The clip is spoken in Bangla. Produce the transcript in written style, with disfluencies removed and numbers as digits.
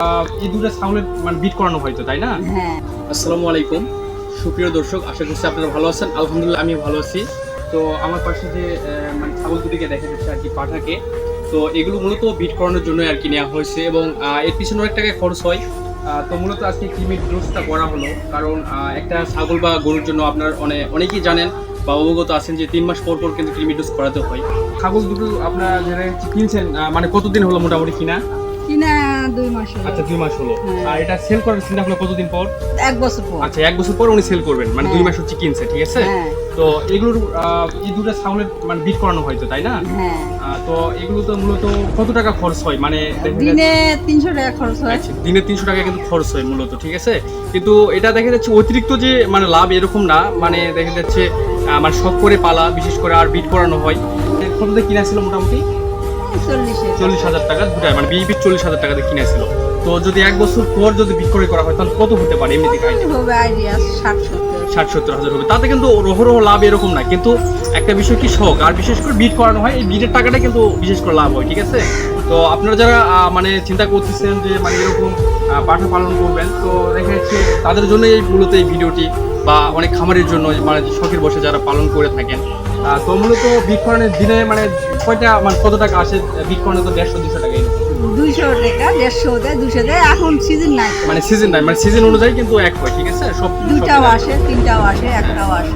এই দুটো ছাগলের মানে বিট করানো হয়তো, তাই না? হ্যাঁ। আসসালামু আলাইকুম সুপ্রিয় দর্শক, আশা করছি আপনারা ভালো আছেন। আলহামদুলিল্লাহ আমি ভালো আছি। তো আমার পাশে যে মানে ছাগল দুটিকে দেখা যাচ্ছে আর কি, পাঠাকে, তো এগুলো মূলত বিট করানোর জন্য আর কি নেওয়া হয়েছে এবং এর পিছনে অনেক টাকা খরচ হয়। তো মূলত আজকে কৃমির ডোজটা করা হলো, কারণ একটা ছাগল বা গরুর জন্য আপনার অনেকেই জানেন বা অবগত আছেন যে 3 মাস পর পর কিন্তু কৃমির ডোজ করাতে হয়। ছাগল দুটো আপনারা যারা কিনছেন মানে কতদিন হলো মোটামুটি কিনা? কিনা 2 মাস হলো। আচ্ছা 2 মাস হলো। হ্যাঁ। আর এটা সেল করার চিন্তা ভাবনা কতদিন পর? 1 বছর পর। আচ্ছা 1 বছর পর উনি সেল করবেন, মানে 2 হ্যাঁ। মাস হচ্ছে কিনছে, ঠিক আছে? হ্যাঁ। তো এগুলোর এই দুটো ছাগলের মানে বিট করানো হয়তো, তাই না? হ্যাঁ। তো এগুলো তো মূলত কত টাকা খরচ হয় মানে দিনে 300 টাকা খরচ হয়। আচ্ছা, দিনে 300 টাকা কিন্তু খরচ হয় মূলত, ঠিক আছে? কিন্তু এটা দেখা যাচ্ছে অতিরিক্ত যে মানে লাভ এরকম না, মানে দেখা যাচ্ছে মানে শখ করে পালা, বিশেষ করে আর বিট করানো হয়। কততে কিনা ছিল মোটামুটি? 40,000 টাকা দুটায়, মানে বিট 40,000 টাকাতে কিনেছিল। তো যদি 1 বছর পর যদি বিক্রয় করা হয় তাহলে কত হতে পারে এমনিতে আইডিয়া? হবে আইডিয়া 60-70 60-70 হাজার হবে। তাতে কিন্তু রহ লাভ এরকম না, কিন্তু একটা বিষয় কি শখ, আর বিশেষ করে বিট করানো হয়, এই বিটের টাকাটা কিন্তু বিশেষ করে লাভ হয়, ঠিক আছে? তো আপনারা যারা মানে চিন্তা করতেছেন যে মানে এরকম পাঠা পালন করবেন, তো দেখা যাচ্ছে তাদের জন্য এই মূলত এই ভিডিওটি, বা অনেক খামারের জন্য মানে শখের বসে যারা পালন করে থাকেন। তো মূলত বিট করানোর দিনে মানে কয়টা মানে কত টাকা আসে? বিট করানো তো 150-200 টাকা এরকম। 200 টাকা 150 দেয় 200 দেয়। এখন সিজন নাই তো। মানে সিজন নাই, মানে সিজন অনুযায়ী কিন্তু এক হয়, ঠিক আছে? সব দুটাও আসে, তিনটাও আসে, একটাও আসে।